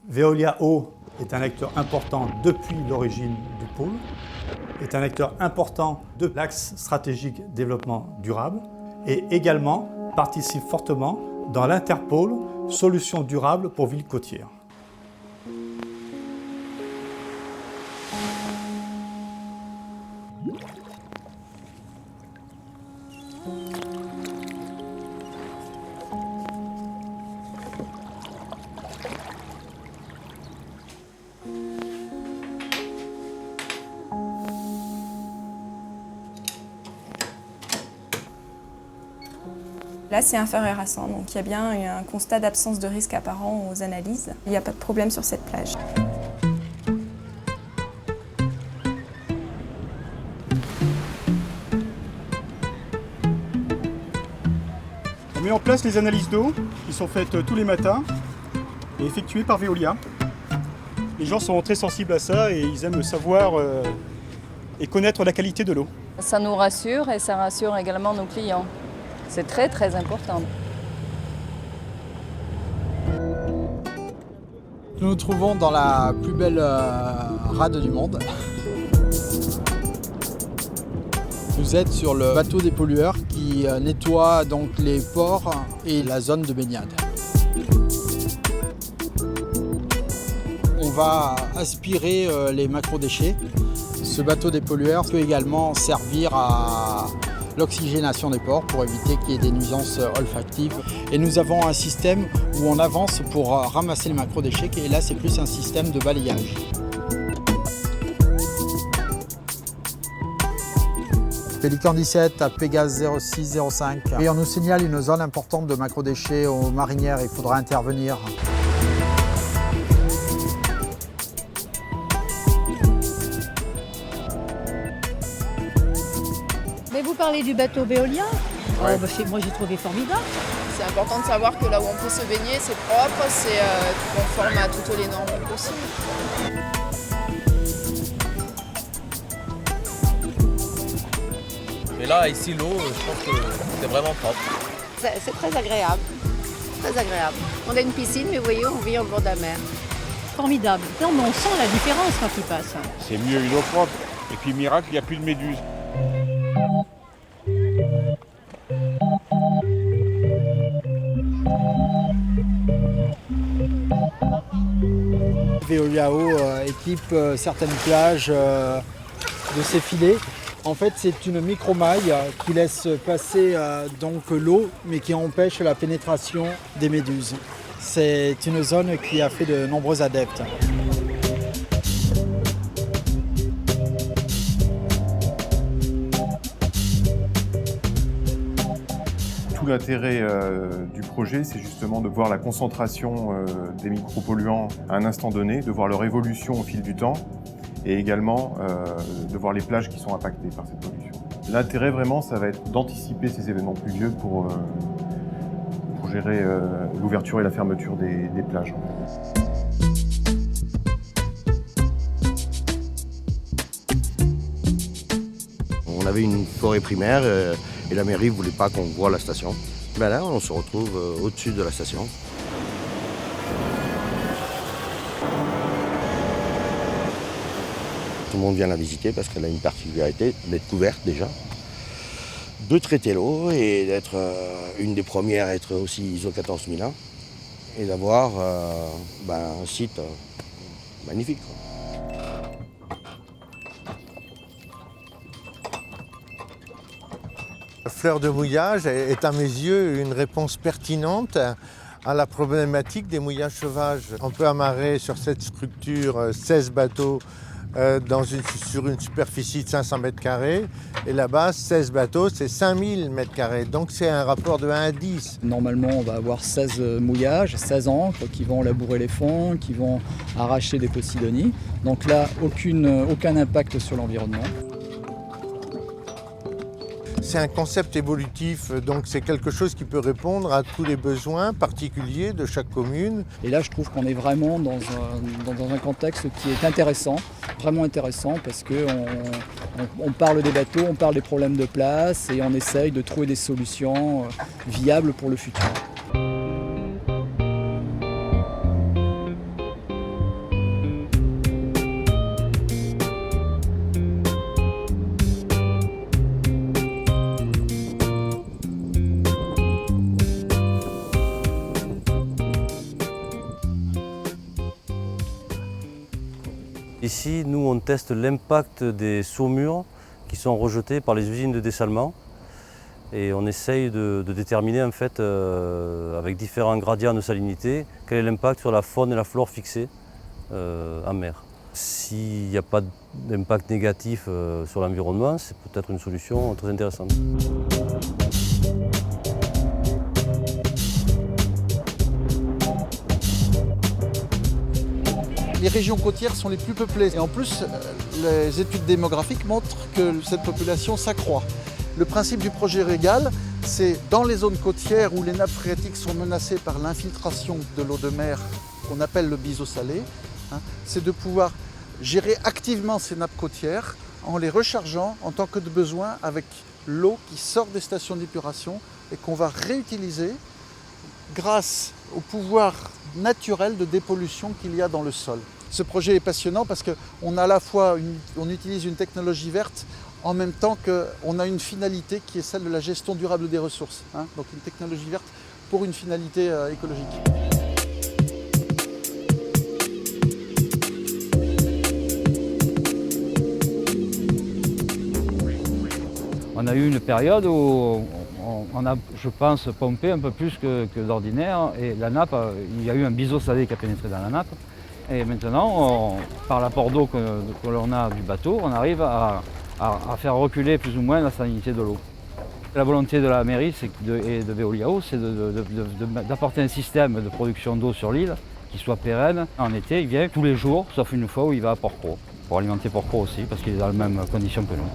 Veolia Eau est un acteur important depuis l'origine du pôle, est un acteur important de l'axe stratégique développement durable et également participe fortement dans l'Interpôle Solutions durables pour villes côtières. Là, c'est inférieur à 100, donc il y a bien un constat d'absence de risque apparent aux analyses. Il n'y a pas de problème sur cette plage. On met en place les analyses d'eau qui sont faites tous les matins et effectuées par Veolia. Les gens sont très sensibles à ça et ils aiment savoir et connaître la qualité de l'eau. Ça nous rassure et ça rassure également nos clients. C'est très très important. Nous nous trouvons dans la plus belle rade du monde. Vous êtes sur le bateau des pollueurs qui nettoie donc les ports et la zone de baignade. On va aspirer les macrodéchets. Ce bateau des pollueurs peut également servir à l'oxygénation des ports pour éviter qu'il y ait des nuisances olfactives. Et nous avons un système où on avance pour ramasser les macrodéchets et là c'est plus un système de balayage. Pélican 17 à Pégase 0605. Et on nous signale une zone importante de macrodéchets aux marinières, il faudra intervenir. Mais vous parlez du bateau Veolia? Ouais. Moi j'ai trouvé formidable. C'est important de savoir que là où on peut se baigner, c'est propre, c'est conforme à toutes les normes possibles. Et là, ici, l'eau, je pense que c'est vraiment propre. C'est très agréable. Très agréable. On a une piscine, mais vous voyez, on vit au bord de la mer. Formidable. Non, mais on sent la différence quand il passe. C'est mieux une eau propre. Et puis miracle, il n'y a plus de méduses. Veolia Eau équipe certaines plages de ces filets. En fait, c'est une micromaille qui laisse passer donc l'eau, mais qui empêche la pénétration des méduses. C'est une zone qui a fait de nombreux adeptes. Tout l'intérêt du projet, c'est justement de voir la concentration des micropolluants à un instant donné, de voir leur évolution au fil du temps et également de voir les plages qui sont impactées par cette pollution. L'intérêt vraiment, ça va être d'anticiper ces événements pluvieux pour gérer l'ouverture et la fermeture des plages. On avait une forêt primaire et la mairie ne voulait pas qu'on voie la station. Ben là, on se retrouve au-dessus de la station. Tout le monde vient la visiter parce qu'elle a une particularité d'être couverte déjà, de traiter l'eau et d'être une des premières à être aussi ISO 14001 et d'avoir un site magnifique. La fleur de mouillage est à mes yeux une réponse pertinente à la problématique des mouillages sauvages. On peut amarrer sur cette structure 16 bateaux sur une superficie de 500 m² et là-bas 16 bateaux c'est 5000 m², donc c'est un rapport de 1 à 10. Normalement on va avoir 16 mouillages, 16 ancres qui vont labourer les fonds, qui vont arracher des posidonies, donc là aucun impact sur l'environnement. C'est un concept évolutif, donc c'est quelque chose qui peut répondre à tous les besoins particuliers de chaque commune. Et là, je trouve qu'on est vraiment dans un contexte qui est intéressant, vraiment intéressant, parce qu'on parle des bateaux, on parle des problèmes de place et on essaye de trouver des solutions viables pour le futur. Ici, nous, on teste l'impact des saumures qui sont rejetés par les usines de dessalement. Et on essaye de déterminer, en fait, avec différents gradients de salinité, quel est l'impact sur la faune et la flore fixée en mer. S'il n'y a pas d'impact négatif sur l'environnement, c'est peut-être une solution très intéressante. Les régions côtières sont les plus peuplées. Et en plus, les études démographiques montrent que cette population s'accroît. Le principe du projet Régal, c'est dans les zones côtières où les nappes phréatiques sont menacées par l'infiltration de l'eau de mer, qu'on appelle le biseau salé, c'est de pouvoir gérer activement ces nappes côtières en les rechargeant en tant que de besoin avec l'eau qui sort des stations d'épuration et qu'on va réutiliser grâce au pouvoir naturel de dépollution qu'il y a dans le sol. Ce projet est passionnant parce qu'on a à la fois on utilise une technologie verte en même temps qu'on a une finalité qui est celle de la gestion durable des ressources. Donc une technologie verte pour une finalité écologique. On a eu une période où on a, je pense, pompé un peu plus que d'ordinaire et la nappe, il y a eu un biseau salé qui a pénétré dans la nappe. Et maintenant, par l'apport d'eau que l'on a du bateau, on arrive à faire reculer plus ou moins la salinité de l'eau. La volonté de la mairie et de Veolia Eau, c'est d'apporter un système de production d'eau sur l'île qui soit pérenne. En été, il vient tous les jours, sauf une fois où il va à Port-Cros, pour alimenter Port-Cros aussi, parce qu'il est dans les mêmes conditions que nous.